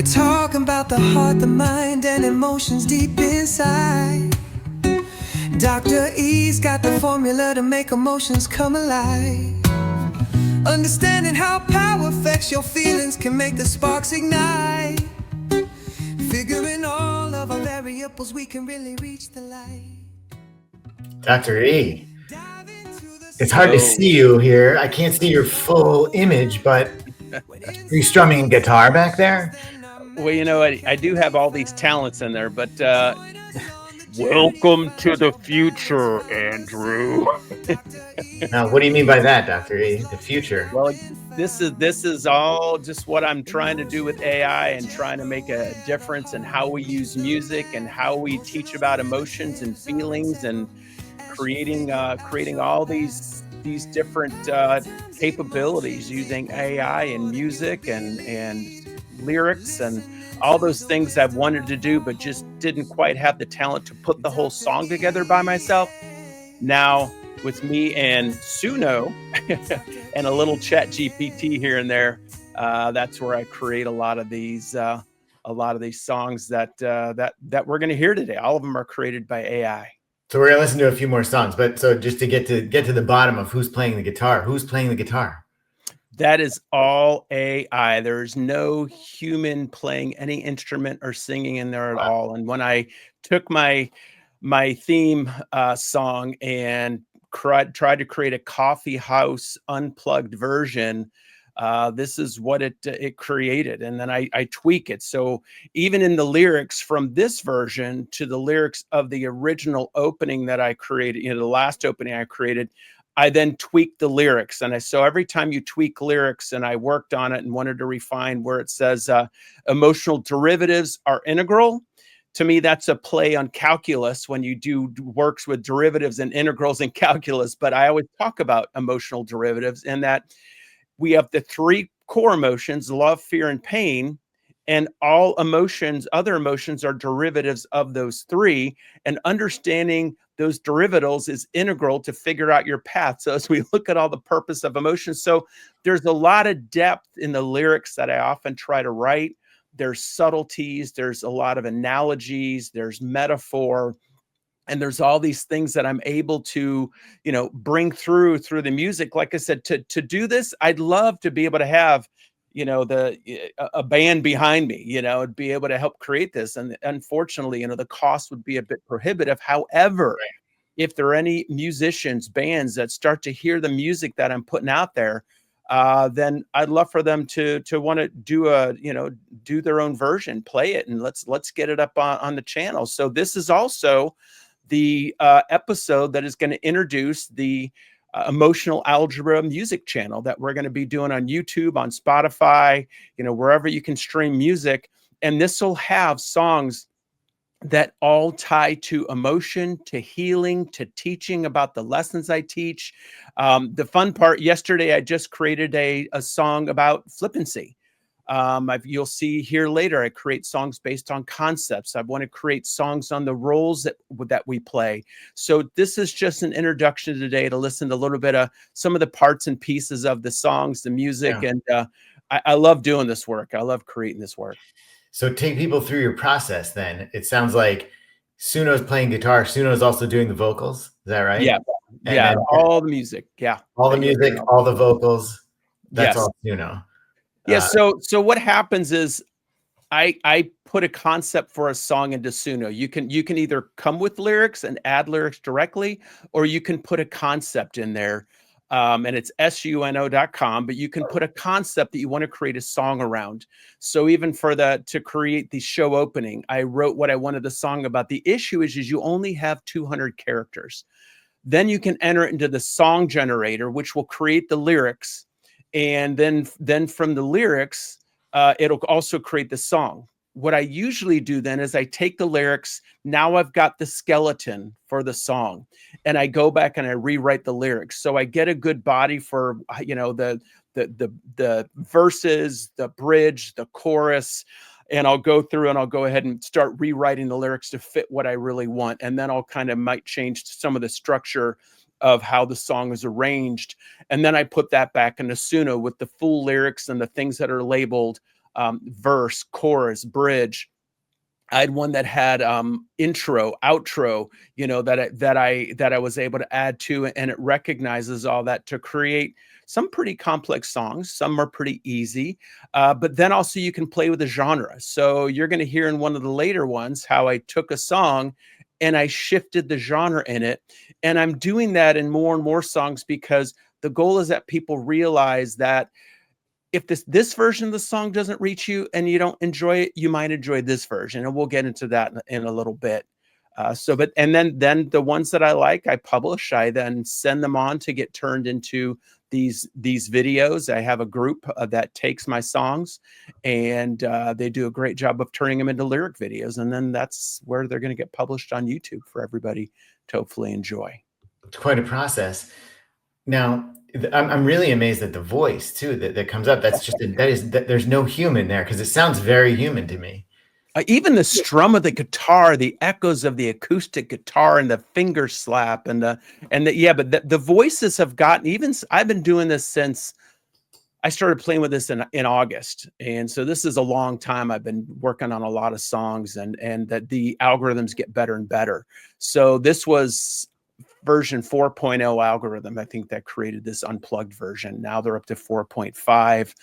We're talking about the heart, the mind, and emotions deep inside. Dr. E's got the formula to make emotions come alive. Understanding how power affects your feelings can make the sparks ignite. Figuring all of our variables, we can really reach the light. Dr. E, it's hard to see you here. I can't see your full image, but are you strumming guitar back there? Well, I do have all these talents in there, but welcome to the future, Andrew. Now, what do you mean by that, Dr. E? The future? Well, this is all just what I'm trying to do with AI and trying to make a difference in how we use music and how we teach about emotions and feelings and creating all these different capabilities using AI and music and lyrics and all those things I've wanted to do, but just didn't quite have the talent to put the whole song together by myself. Now, with me and Suno and a little chat GPT here and there, that's where I create a lot of these songs that we're going to hear today. All of them are created by AI. So we're gonna listen to a few more songs, but so just to get to the bottom of who's playing the guitar, who's playing the guitar? That is all AI. There's no human playing any instrument or singing in there at all. And when I took my theme song and tried to create a coffee house unplugged version, this is what it created, and then I tweak it. So even in the lyrics from this version to the lyrics of the original opening that I created, the last opening I created, I then tweaked the lyrics. And so every time you tweak lyrics, and I worked on it and wanted to refine where it says emotional derivatives are integral. To me, that's a play on calculus when you do works with derivatives and integrals in calculus. But I always talk about emotional derivatives in that we have the three core emotions: love, fear, and pain. And all emotions, other emotions, are derivatives of those three. And understanding those derivatives is integral to figure out your path. So as we look at all the purpose of emotions, so there's a lot of depth in the lyrics that I often try to write. There's subtleties, there's a lot of analogies, there's metaphor, and there's all these things that I'm able to, bring through the music. Like I said, to do this, I'd love to be able to have, a band behind me, and be able to help create this. And unfortunately, the cost would be a bit prohibitive. However, if there are any musicians, bands that start to hear the music that I'm putting out there, then I'd love for them to want to do their own version, play it, and let's get it up on the channel. So this is also the episode that is going to introduce the Emotional Algebra music channel that we're going to be doing on YouTube, on Spotify, wherever you can stream music. And this will have songs that all tie to emotion, to healing, to teaching about the lessons I teach. The fun part, yesterday, I just created a song about flippancy. You'll see here later, I create songs based on concepts. I want to create songs on the roles that we play. So this is just an introduction today to listen to a little bit of some of the parts and pieces of the songs, the music. Yeah. And I love doing this work. I love creating this work. So take people through your process then. It sounds like Suno's playing guitar. Suno's also doing the vocals. Is that right? Yeah. And yeah. All the music. Yeah. All the music, all the vocals. That's all Suno. Yeah. So what happens is I put a concept for a song into Suno. You can either come with lyrics and add lyrics directly, or you can put a concept in there. And it's suno.com, but you can put a concept that you want to create a song around. So even to create the show opening, I wrote what I wanted the song about. The issue is you only have 200 characters. Then you can enter it into the song generator, which will create the lyrics. And then from the lyrics, it'll also create the song. What I usually do then is I take the lyrics. Now I've got the skeleton for the song, and I go back and I rewrite the lyrics. So I get a good body for, the verses, the bridge, the chorus, and I'll go through and I'll go ahead and start rewriting the lyrics to fit what I really want. And then I'll kind of might change some of the structure of how the song is arranged. And then I put that back into Suno with the full lyrics and the things that are labeled verse, chorus, bridge. I had one that had intro, outro, you know, that I was able to add to, and it recognizes all that to create some pretty complex songs. Some are pretty easy, but then also you can play with the genre. So you're going to hear in one of the later ones how I took a song and I shifted the genre in it, and I'm doing that in more and more songs because the goal is that people realize that if this version of the song doesn't reach you and you don't enjoy it, you might enjoy this version, and we'll get into that in a little bit. And then the ones that I like, I publish. I then send them on to get turned into these videos. I have a group that takes my songs, and they do a great job of turning them into lyric videos, and then that's where they're going to get published on YouTube for everybody to hopefully enjoy. It's quite a process. Now, I'm really amazed at the voice too that comes up. That's just there's no human there because it sounds very human to me. Even the strum of the guitar, the echoes of the acoustic guitar, and the finger slap, but the voices have gotten even. I've been doing this since I started playing with this in August, and so this is a long time. I've been working on a lot of songs, and that the algorithms get better and better. So this was version 4.0 algorithm, I think, that created this unplugged version. Now they're up to 4.5.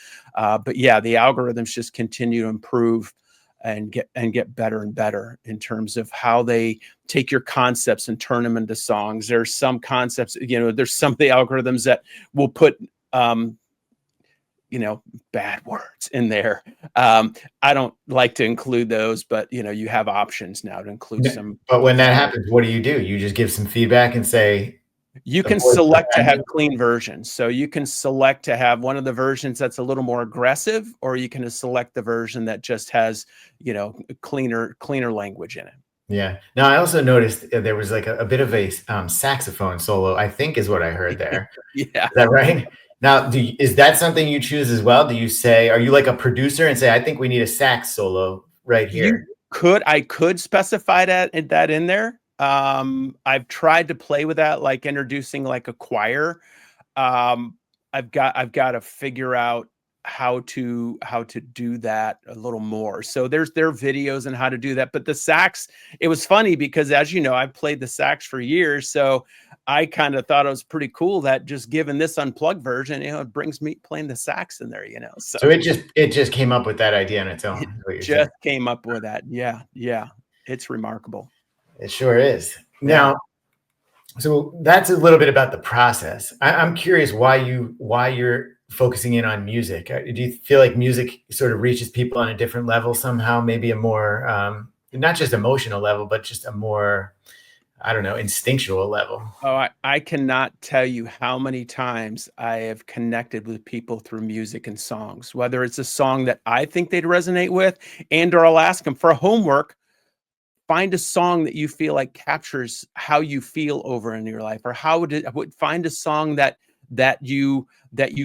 But yeah, the algorithms just continue to improve and get better and better in terms of how they take your concepts and turn them into songs. There's some concepts, there's some of the algorithms that will put bad words in there. I don't like to include those, but you have options now to include some. But when that happens, what do? You just give some feedback and say, you can select to have clean versions. So you can select to have one of the versions that's a little more aggressive, or you can select the version that just has, cleaner language in it. Yeah. Now, I also noticed there was like a bit of a saxophone solo, I think is what I heard there. Yeah. Is that right? Now, is that something you choose as well? Do you say, are you like a producer and say, I think we need a sax solo right here? I could specify that in there. I've tried to play with that, like introducing like a choir. I've got to figure out how to do that a little more. So there are videos on how to do that. But the sax, it was funny because, as you know, I've played the sax for years. So I kind of thought it was pretty cool that just given this unplugged version, it brings me playing the sax in there, So it just came up with that idea on its own. It just came up with that. Yeah. It's remarkable. It sure is. Now, so that's a little bit about the process. I'm curious why you're focusing in on music. Do you feel like music sort of reaches people on a different level somehow, maybe a more, not just emotional level, but just a more, I don't know, instinctual level? Oh, I cannot tell you how many times I have connected with people through music and songs, whether it's a song that I think they'd resonate with, or I'll ask them for homework, find a song that you feel like captures how you feel over in your life, or find a song that you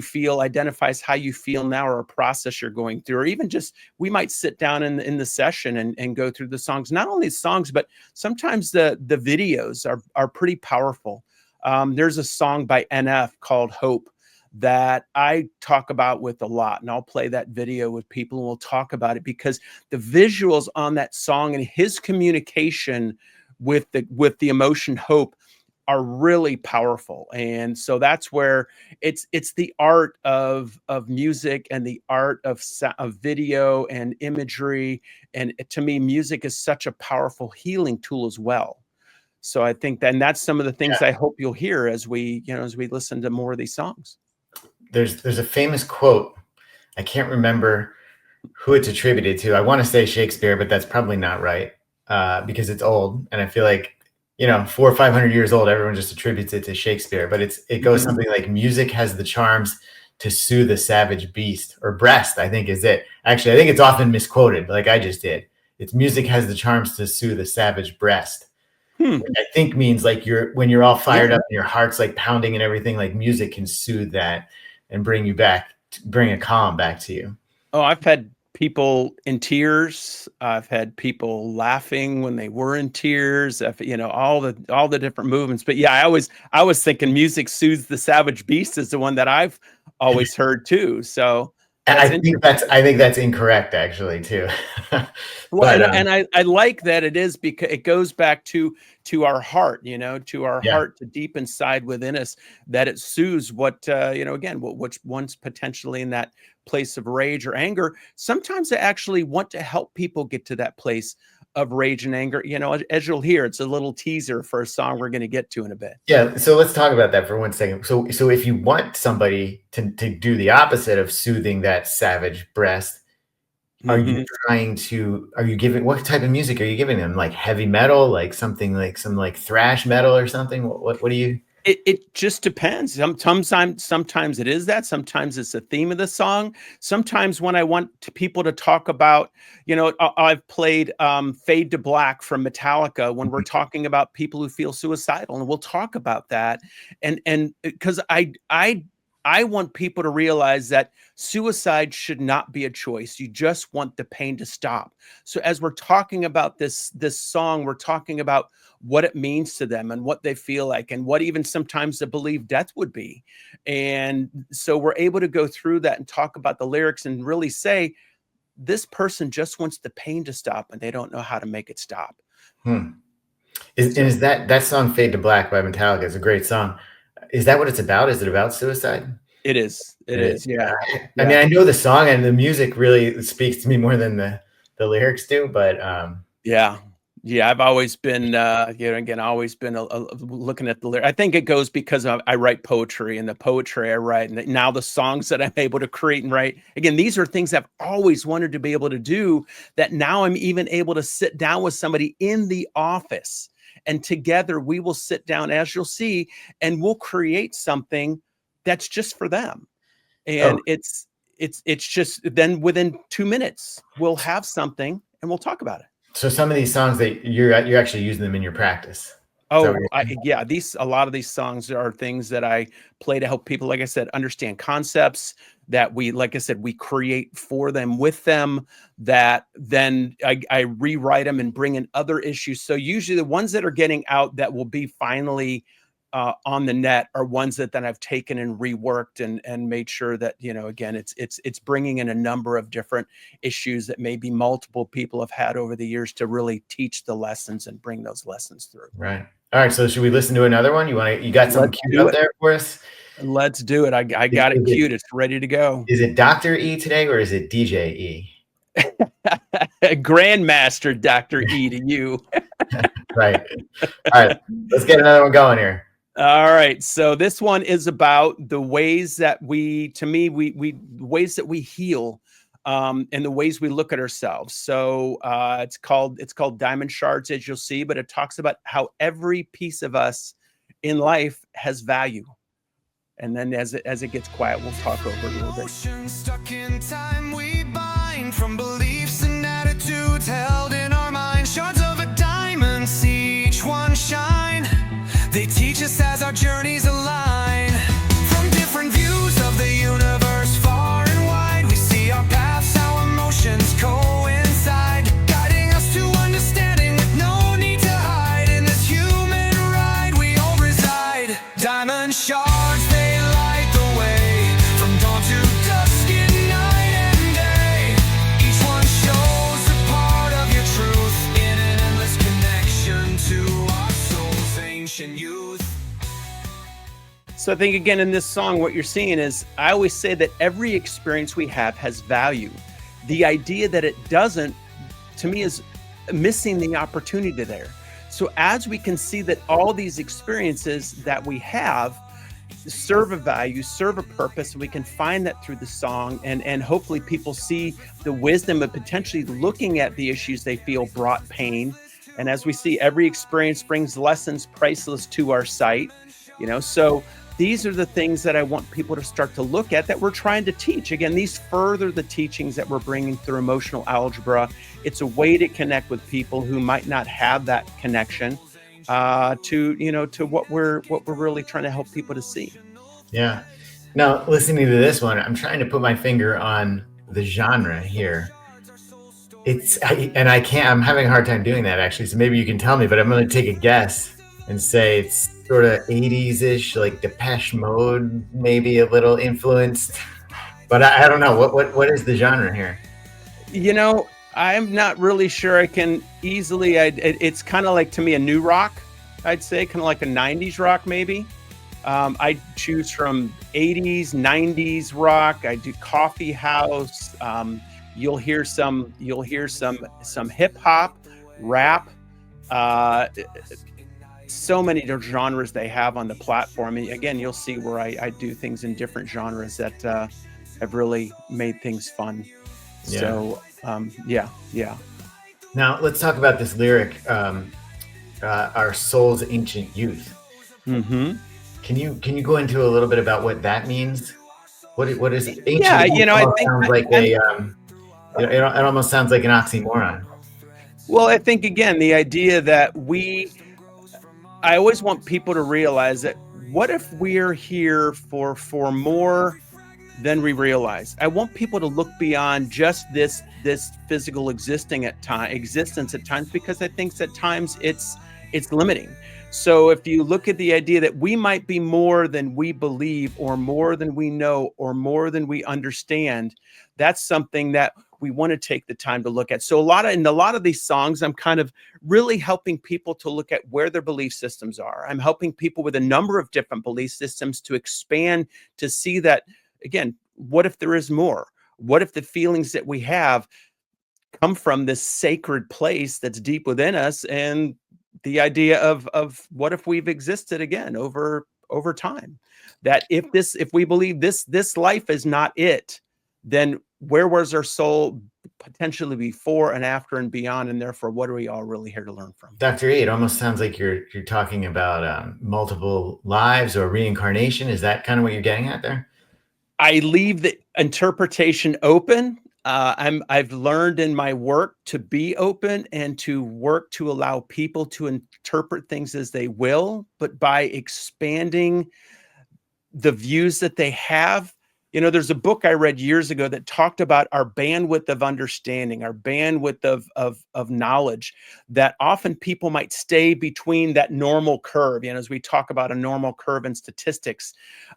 feel identifies how you feel now, or a process you're going through, or even just, we might sit down in the session and go through the songs, not only songs, but sometimes the videos are pretty powerful. There's a song by NF called Hope that I talk about with a lot, and I'll play that video with people and we'll talk about it because the visuals on that song and his communication with the emotion hope are really powerful. And so that's where it's the art of music and the art of video and imagery. And to me, music is such a powerful healing tool as well. So I think that's some of the things I hope you'll hear as we listen to more of these songs. There's a famous quote. I can't remember who it's attributed to. I want to say Shakespeare, but that's probably not right because it's old. And I feel like, 400 or 500 years old, everyone just attributes it to Shakespeare, but it goes something like, music has the charms to soothe the savage beast, or breast, I think is it. Actually, I think it's often misquoted, like I just did. It's music has the charms to soothe the savage breast. Which I think means like when you're all fired up and your heart's like pounding and everything, like music can soothe that and bring a calm back to you. Oh, I've had people in tears. I've had people laughing when they were in tears. All the different movements. But yeah, I was thinking music soothes the savage beast is the one that I've always heard too. So That's I think that's incorrect actually too. Well, But and I like that it is because it goes back to our heart, to our yeah, heart, to deep inside within us, that it soothes what again, which once potentially in that place of rage or anger. Sometimes I actually want to help people get to that place of rage and anger. As you'll hear, it's a little teaser for a song we're going to get to in a bit. yeah. So let's talk about that for 1 second. So if you want somebody to do the opposite of soothing that savage breast, Mhm. are you giving, what type of music are you giving them? Like heavy metal, like something like some like thrash metal or something? What do you? It just depends. Sometimes it is that. Sometimes it's the theme of the song. Sometimes when I want people to talk about, I've played "Fade to Black" from Metallica when we're talking about people who feel suicidal, and we'll talk about that. And because I want people to realize that suicide should not be a choice. You just want the pain to stop. So as we're talking about this song, we're talking about what it means to them and what they feel like and what even sometimes they believe death would be. And so we're able to go through that and talk about the lyrics and really say, this person just wants the pain to stop and they don't know how to make it stop. Hmm. So Is that song "Fade to Black" by Metallica is a great song? Is that what it's about? Is it about suicide? it is. It It is. is. Yeah. I mean, Yeah. I know the song and the music really speaks to me more than the lyrics do, but Yeah. Yeah, I've always been, again, always been looking at the lyric. I think it goes because I write poetry, and the poetry I write, and now the songs that I'm able to create and write. Again, these are things I've always wanted to be able to do. That now I'm even able to sit down with somebody in the office, and together we will sit down, as you'll see, and we'll create something that's just for them. oh, And it's just then within 2 minutes we'll have something and we'll talk about it. so some of these songs that you're actually using them in your practice. Is that what Oh, you're saying? yeah, a lot of these songs are things that I play to help people, like I said, understand concepts that like I said, we create for them, with them, that then I rewrite them and bring in other issues. So usually the ones that are getting out that will be finally on the net are ones that then I've taken and reworked and made sure that, again, it's bringing in a number of different issues that maybe multiple people have had over the years to really teach the lessons and bring those lessons through. Right. All right. So should we listen to another one? You got something Let's queued do up it. there for us? Let's do it. I Is, got it is it queued. It's ready to go. is it Dr. E today or is it DJ E? Grandmaster Dr. E to you. Right. All right. Let's get another one going here. All right. So this one is about the ways that ways that we heal, and the ways we look at ourselves. So it's called Diamond Shards, as you'll see, but it talks about how every piece of us in life has value. And then as it gets quiet, we'll talk over it a little bit. Stuck in time, we bind from beliefs and attitudes held in our mind. Shards of a diamond, see each one shine. They teach us as our journeys align. From different views of the universe, far and wide, we see our paths, our emotions coincide, guiding us to understanding with no need to hide. In this human ride, we all reside. Diamond shards, they light the way from dawn to dusk, in night and day. Each one shows a part of your truth in an endless connection to our soul's ancient youth. So I think, again, in this song, what you're seeing is, I always say that every experience we have has value. The idea that it doesn't, to me, is missing the opportunity there. So as we can see that all these experiences that we have serve a value, serve a purpose, and we can find that through the song, and hopefully people see the wisdom of potentially looking at the issues they feel brought pain. And as we see, every experience brings lessons priceless to our sight. So these are the things that I want people to start to look at, that we're trying to teach. Again, these further the teachings that we're bringing through emotional algebra. It's a way to connect with people who might not have that connection to what we're really trying to help people to see. Yeah. Now, listening to this one, I'm trying to put my finger on the genre here. I'm having a hard time doing that actually. So maybe you can tell me, but I'm going to take a guess and say it's sort of 80s-ish, like Depeche Mode, maybe a little influenced. but I don't know what is the genre here. You know, I'm not really sure I can easily. It's kind of like, to me, a new rock. I'd say kind of like a '90s rock, maybe. I choose from '80s, '90s rock. I do coffee house. You'll hear some hip hop, rap. Uh, so many genres they have on the platform. And again, you'll see where I do things in different genres that have really made things fun. Yeah. So yeah. Now let's talk about this lyric, our soul's ancient youth. Mm-hmm. Can you go into a little bit about what that means? What is ancient Yeah, youth? I Almost think sounds like it almost sounds like an oxymoron. well, I think again the idea that I always want people to realize that what if we're here for more than we realize. I want people to look beyond just this physical existence at times, because I think at times it's limiting. So if you look at the idea that we might be more than we believe, or more than we know, or more than we understand, that's something that we want to take the time to look at. So in a lot of these songs, I'm kind of really helping people to look at where their belief systems are. I'm helping people with a number of different belief systems to expand, to see that, again, what if there is more? What if the feelings that we have come from this sacred place that's deep within us? And the idea of what if we've existed again over time? That if we believe this life is not it, then where was our soul potentially before and after and beyond? And therefore, what are we all really here to learn from? Dr. E, it almost sounds like you're talking about multiple lives or reincarnation. Is that kind of what you're getting at there? I leave the interpretation open. I've learned in my work to be open and to work to allow people to interpret things as they will, but by expanding the views that they have. There's a book I read years ago that talked about our bandwidth of understanding, our bandwidth of knowledge, that often people might stay between that normal curve. As we talk about a normal curve in statistics,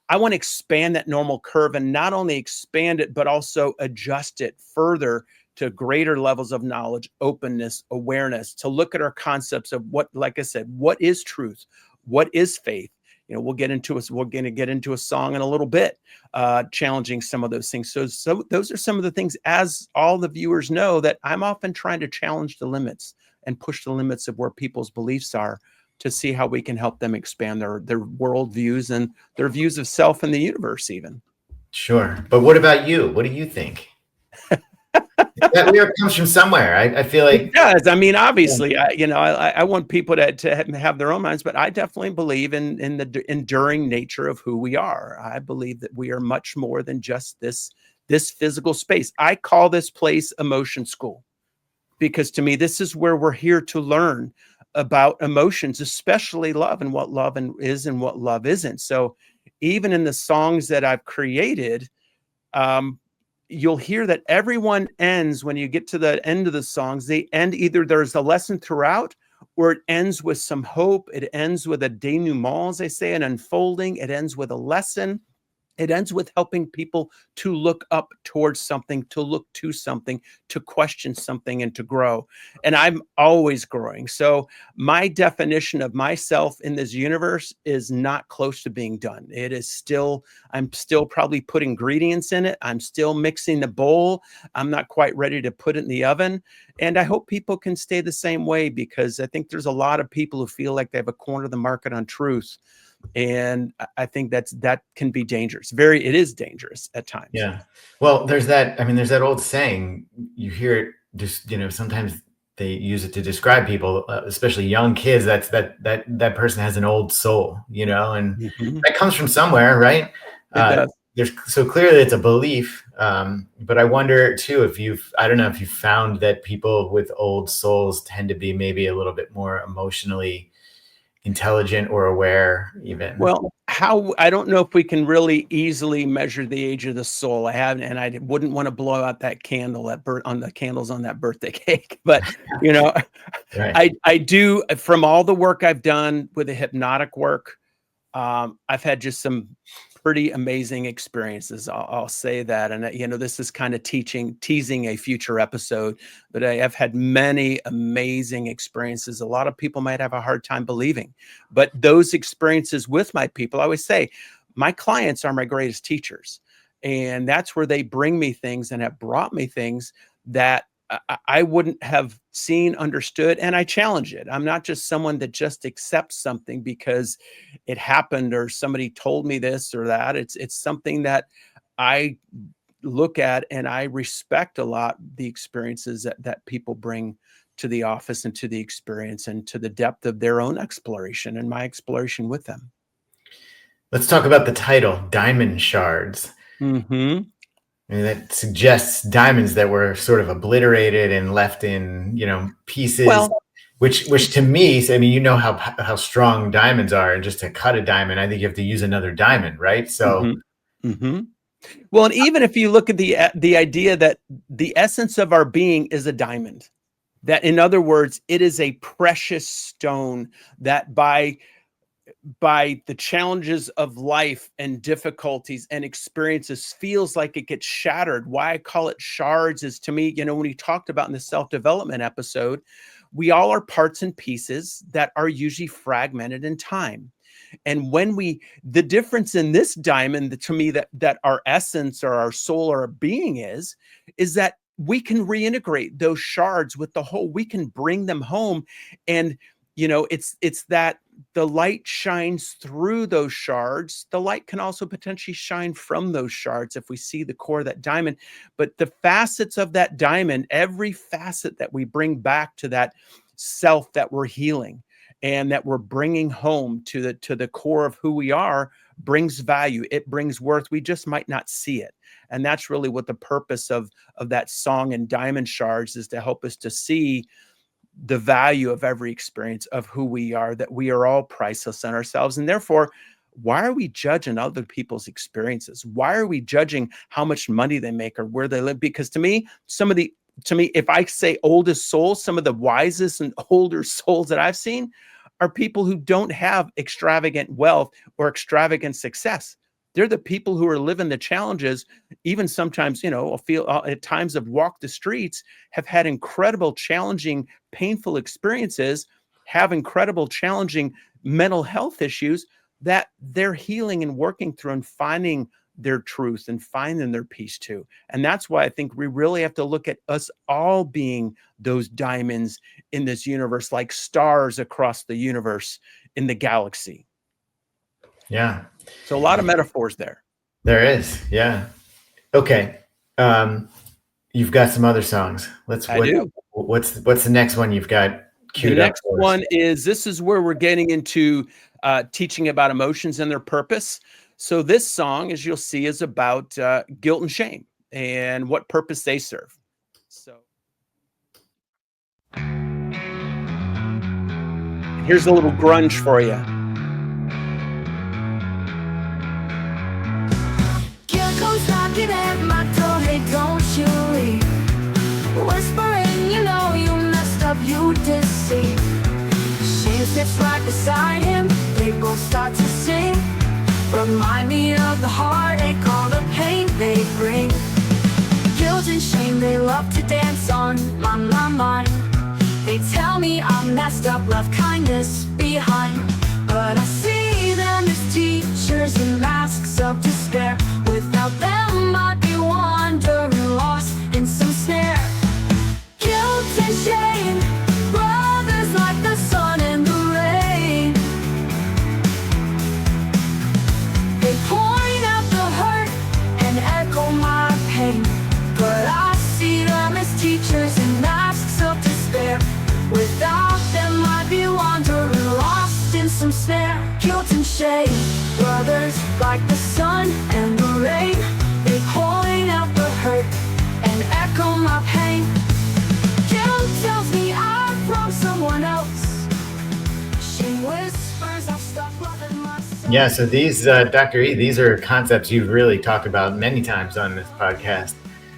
I want to expand that normal curve, and not only expand it, but also adjust it further to greater levels of knowledge, openness, awareness, to look at our concepts of what, like I said, what is truth? What is faith? We're going to get into a song in a little bit, challenging some of those things. So those are some of the things, as all the viewers know, that I'm often trying to challenge the limits and push the limits of where people's beliefs are, to see how we can help them expand their worldviews and their views of self and the universe even. Sure. But what about you? What do you think? That lyric comes from somewhere. I feel like It does. I mean, obviously, I want people to have their own minds, but I definitely believe in the enduring nature of who we are. I believe that we are much more than just this physical space. I call this place emotion school, because to me, this is where we're here to learn about emotions, especially love, and what love is and what love isn't. So even in the songs that I've created, you'll hear that everyone ends, when you get to the end of the songs, they end either there's a lesson throughout, or it ends with some hope. It ends with a denouement, as they say, an unfolding. It ends with a lesson. It ends with helping people to look up towards something, to look to something, to question something, and to grow. And I'm always growing. So my definition of myself in this universe is not close to being done. It is still, I'm still probably putting ingredients in it. I'm still mixing the bowl. I'm not quite ready to put it in the oven. And I hope people can stay the same way, because I think there's a lot of people who feel like they have a corner of the market on truth. And I think that can be dangerous. It is dangerous at times. yeah. Well, there's that old saying, you hear it just, sometimes they use it to describe people, especially young kids. That person has an old soul, and Mhm. that comes from somewhere, right? It does. So clearly it's a belief. But I wonder too, I don't know if you found that people with old souls tend to be maybe a little bit more emotionally intelligent or aware even. Well, I don't know if we can really easily measure the age of the soul. And I wouldn't want to blow out that candle on the candles on that birthday cake. But Right. I do, from all the work I've done with the hypnotic work, I've had just some pretty amazing experiences. I'll say that. And, this is kind of teasing a future episode, but I have had many amazing experiences. A lot of people might have a hard time believing, but those experiences with my people, I always say, my clients are my greatest teachers. And that's where they bring me things and have brought me things that I wouldn't have seen, understood, and I challenge it. I'm not just someone that just accepts something because it happened or somebody told me this or that. It's something that I look at and I respect a lot the experiences that people bring to the office and to the experience and to the depth of their own exploration and my exploration with them. Let's talk about the title, Diamond Shards. Mm-hmm. I mean, that suggests diamonds that were sort of obliterated and left in, pieces, Well, which to me, I mean, how strong diamonds are, and just to cut a diamond, I think you have to use another diamond, right? So, Well, and even if you look at the idea that the essence of our being is a diamond, that in other words, it is a precious stone that by the challenges of life and difficulties and experiences feels like it gets shattered. Why I call it shards is, to me, when we talked about in the self-development episode, we all are parts and pieces that are usually fragmented in time. And the difference in this diamond, to me, that our essence or our soul or our being is that we can reintegrate those shards with the whole. We can bring them home. And, it's that the light shines through those shards. The light can also potentially shine from those shards if we see the core of that diamond. But the facets of that diamond, every facet that we bring back to that self that we're healing and that we're bringing home to the core of who we are, brings value. It brings worth. We just might not see it. And that's really what the purpose of that song and Diamond Shards is, to help us to see the value of every experience of who we are, that we are all priceless in ourselves. And therefore, why are we judging other people's experiences? Why are we judging how much money they make or where they live? Because to me, if I say oldest souls, some of the wisest and older souls that I've seen are people who don't have extravagant wealth or extravagant success. They're the people who are living the challenges, even sometimes, at times have walked the streets, have had incredible, challenging, painful experiences, have incredible, challenging mental health issues that they're healing and working through and finding their truth and finding their peace too. And that's why I think we really have to look at us all being those diamonds in this universe, like stars across the universe in the galaxy. Yeah. So a lot of metaphors there. There is. Yeah. Okay. You've got some other songs. What's the next one you've got queued up? The next one this is where we're getting into teaching about emotions and their purpose. So this song, as you'll see, is about guilt and shame and what purpose they serve. So here's a little grunge for you. Guilt comes knocking at my door, hey, don't you leave. Whispering, you messed up, you deceive. Shame sits right beside him, they both start to sing. Remind me of the heartache, all the pain they bring. Guilt and shame, they love to dance on my mind. They tell me I'm messed up, left kindness behind. But I see them as teachers in masks of despair. Without them I'd be wandering lost in some snare. Guilt and shame, brothers like the sun and the rain. They point out the hurt and echo my pain. But I see them as teachers in masks of despair. Without them I'd be wandering lost in some snare. Guilt and shame, brothers like the sun and the rain. They point out the hurt and echo my pain. Guilt tells me I'm from someone else. Shame whispers I'll stop loving myself. Yeah, so these, Dr. E, these are concepts you've really talked about many times on this podcast.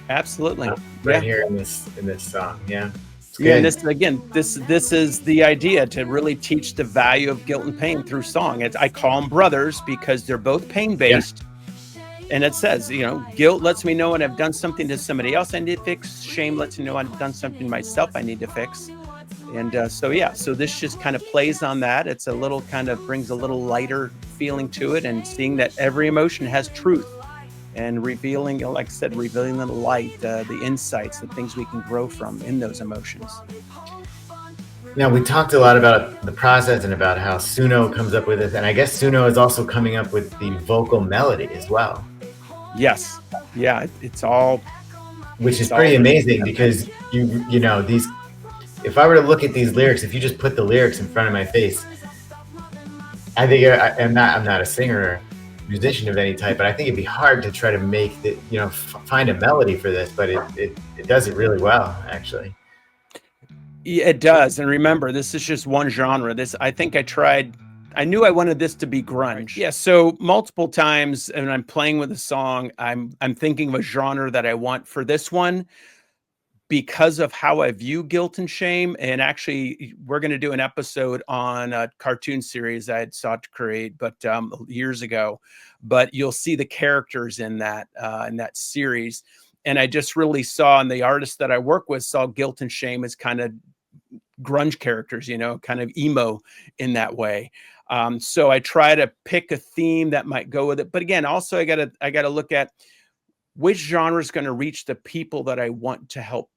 Absolutely. Right here in this song. Yeah. Yeah, and this is the idea, to really teach the value of guilt and pain through song. I call them brothers because they're both pain-based. And it says, you know, guilt lets me know when I've done something to somebody else I need to fix. Shame lets me know I've done something to myself I need to fix. And so this just kind of plays on that. It's a little kind of brings a little lighter feeling to it, and seeing that every emotion has truth, and revealing, like I said, revealing the light, the insights, the things we can grow from in those emotions. Now, we talked a lot about the process and about how Suno comes up with it, and I guess Suno is also coming up with the vocal melody as well. Yes, yeah, it's all, which is pretty amazing, because you know these. If I were to look at these lyrics, if you just put the lyrics in front of my face, I think I'm not a singer or musician of any type, but I think it'd be hard to try to make the, find a melody for this, but it does it really well, actually. Yeah, it does. And remember, this is just one genre. I knew I wanted this to be grunge. Yeah. So multiple times, and I'm playing with a song, I'm thinking of a genre that I want for this one, because of how I view guilt and shame. And actually, we're going to do an episode on a cartoon series I had sought to create, but years ago. But you'll see the characters in that series. And I just really saw, and the artists that I work with saw guilt and shame as kind of grunge characters, kind of emo in that way. So I try to pick a theme that might go with it. But again, also I gotta look at which genre is going to reach the people that I want to help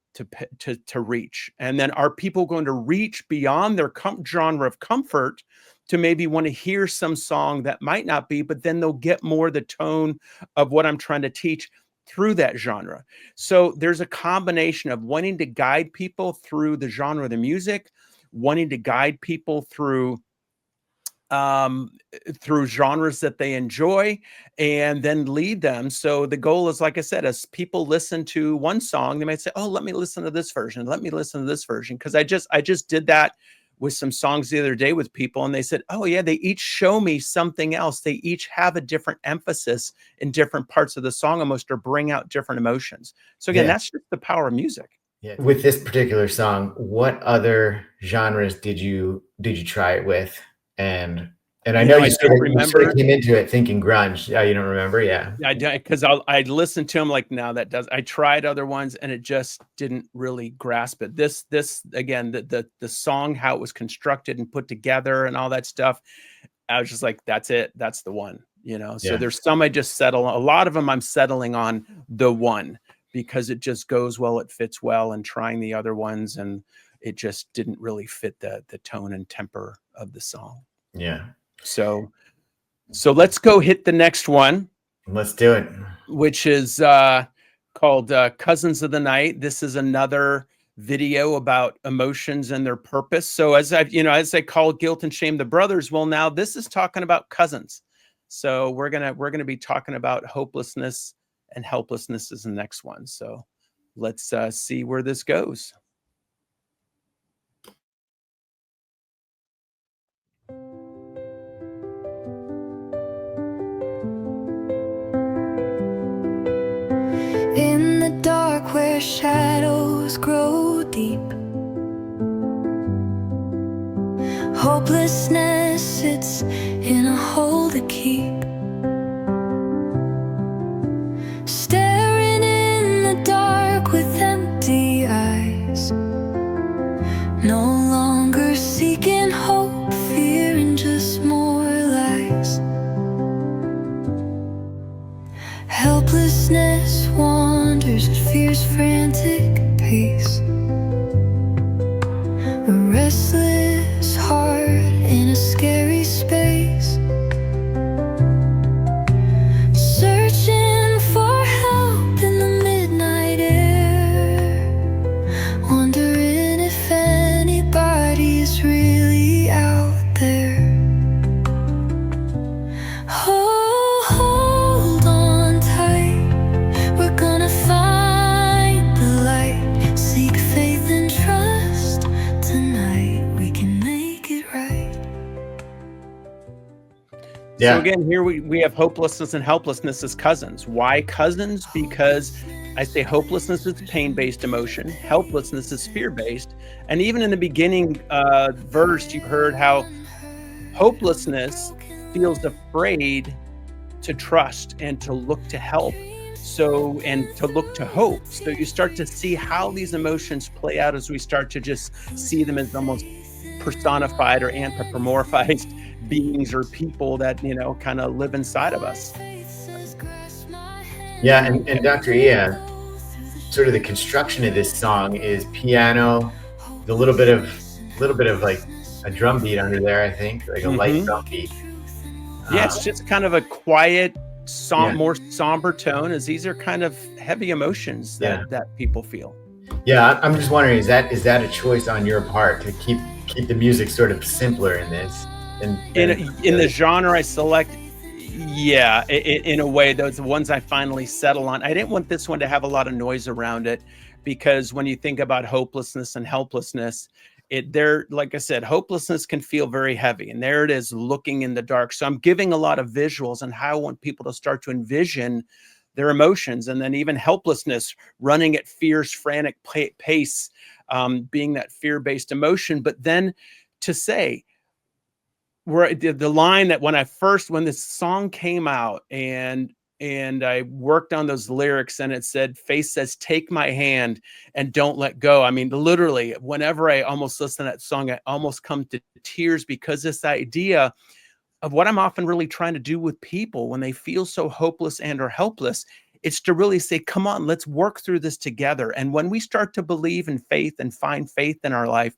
to reach. And then are people going to reach beyond their genre of comfort to maybe want to hear some song that might not be, but then they'll get more the tone of what I'm trying to teach through that genre. So there's a combination of wanting to guide people through the genre of the music, wanting to guide people through genres that they enjoy, and then lead them. So the goal is, like I said, as people listen to one song, they might say, oh, let me listen to this version. Let me listen to this version. Because I just did that with some songs the other day with people, and they said, oh yeah, they each show me something else. They each have a different emphasis in different parts of the song almost, or bring out different emotions. So again, that's just the power of music. Yeah. With this particular song, what other genres did you try it with? And I know you sort of came into it thinking grunge. Yeah, you don't remember? Yeah. Because I listened to them like, now that does. I tried other ones and it just didn't really grasp it. This again, the song, how it was constructed and put together and all that stuff, I was just like, that's it. That's the one. So there's some I just settle. A lot of them I'm settling on the one because it just goes well. It fits well, and trying the other ones, and it just didn't really fit the tone and temper of the song. Yeah. So let's go hit the next one. Let's do it. Which is called Cousins of the Night. This is another video about emotions and their purpose. So as I call guilt and shame the brothers, well, now this is talking about cousins. So we're gonna be talking about hopelessness and helplessness is the next one. So let's see where this goes. In the dark where shadows grow deep, hopelessness sits in a hole to keep, staring in the dark with empty eyes, no longer seeking hope, fearing just more lies. Helplessness wanders at fear's frantic pace, a restless heart in a scary space, searching for help in the midnight air, wondering if anybody's really out there. Hold on tight, we're gonna find the light, seek faith and trust tonight, we can make it right. So again, here we have hopelessness and helplessness as cousins. Why cousins? Because I say hopelessness is pain-based emotion, helplessness is fear-based. And even in the beginning verse, you heard how hopelessness feels afraid to trust and to look to help. So, and to look to hope. So you start to see how these emotions play out as we start to just see them as almost personified or anthropomorphized beings or people that, kind of live inside of us. Yeah, and Dr. Ia, sort of the construction of this song is piano, the little bit of like a drum beat under there, I think, like a light drum beat. Yeah, it's just kind of a quiet, Yeah. more somber tone, as these are kind of heavy emotions that people feel. Yeah, I'm just wondering, is that a choice on your part to keep the music sort of simpler in this? In the genre I select, yeah, in a way, those the ones I finally settle on. I didn't want this one to have a lot of noise around it, because when you think about hopelessness and helplessness, like I said, hopelessness can feel very heavy, and there it is, looking in the dark. So I'm giving a lot of visuals, and how I want people to start to envision their emotions, and then even helplessness, running at fierce, frantic pace, being that fear-based emotion. But then to say, where the line that when this song came out, and I worked on those lyrics, and it said, "Faith says, take my hand and don't let go." I mean, literally, whenever I almost listen to that song, I almost come to tears, because this idea of what I'm often really trying to do with people when they feel so hopeless and or helpless, it's to really say, come on, let's work through this together. And when we start to believe in faith and find faith in our life,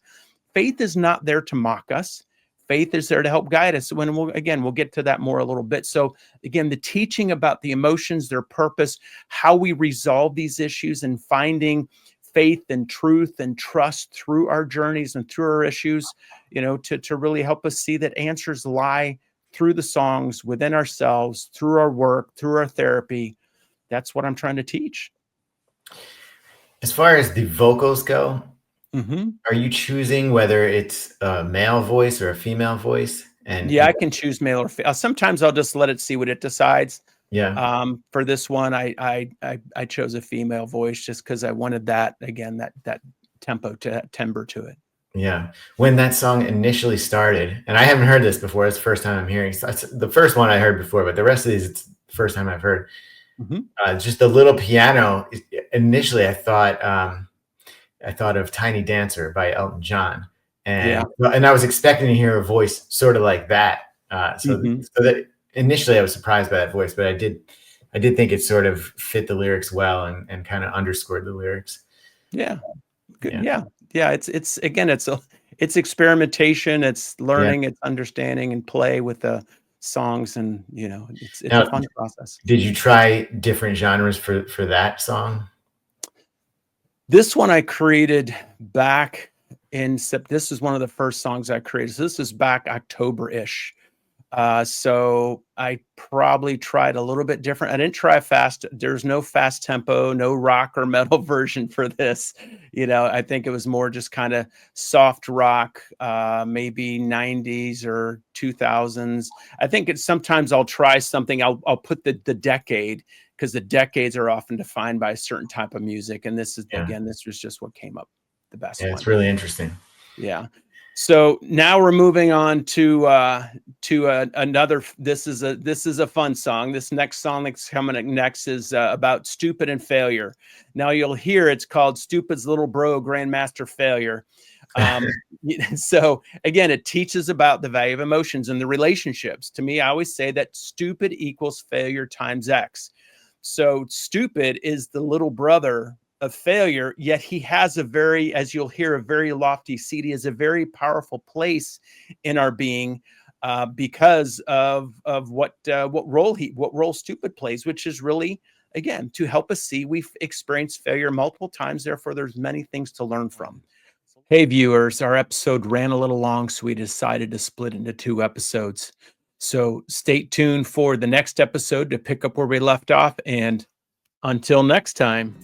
faith is not there to mock us. Faith is there to help guide us. We'll get to that more a little bit. So again, the teaching about the emotions, their purpose, how we resolve these issues, and finding faith and truth and trust through our journeys and through our issues, to really help us see that answers lie through the songs, within ourselves, through our work, through our therapy. That's what I'm trying to teach. As far as the vocals go, are you choosing whether it's a male voice or a female voice? And yeah, I can choose male or female. Sometimes I'll just let it see what it decides. Yeah. For this one, I chose a female voice, just because I wanted that, again, that tempo, timbre to it. Yeah. When that song initially started, and I haven't heard this before, it's the first time I'm hearing. So it's the first one I heard before, but the rest of these, it's the first time I've heard. Just the little piano. Initially, I thought of "Tiny Dancer" by Elton John, and I was expecting to hear a voice sort of like that. So that initially I was surprised by that voice, but I did think it sort of fit the lyrics well, and kind of underscored the lyrics. Yeah. Good. Yeah. It's again, it's experimentation, it's learning, it's understanding, and play with the songs, and it's a fun process. Did you try different genres for that song? This one I created back in this is one of the first songs I created. So this is back October-ish. So I probably tried a little bit different. I didn't try fast. There's no fast tempo, no rock or metal version for this. I think it was more just kind of soft rock, maybe 90s or 2000s. I think sometimes I'll try something. I'll put the decade, because the decades are often defined by a certain type of music. And this is, again, this was just what came up the best. Yeah, it's really interesting. Yeah. So now we're moving on to another. This is a fun song. This next song that's coming up next is about stupid and failure. Now you'll hear it's called "Stupid's Little Bro Grandmaster Failure." So again, it teaches about the value of emotions and the relationships. To me, I always say that stupid equals failure times X. So stupid is the little brother of failure, yet he has as you'll hear, a very lofty seat. He has a very powerful place in our being, because of what role stupid plays, which is really, again, to help us see we've experienced failure multiple times. Therefore, there's many things to learn from. Hey viewers, our episode ran a little long, so we decided to split into 2 episodes. So stay tuned for the next episode to pick up where we left off. And until next time.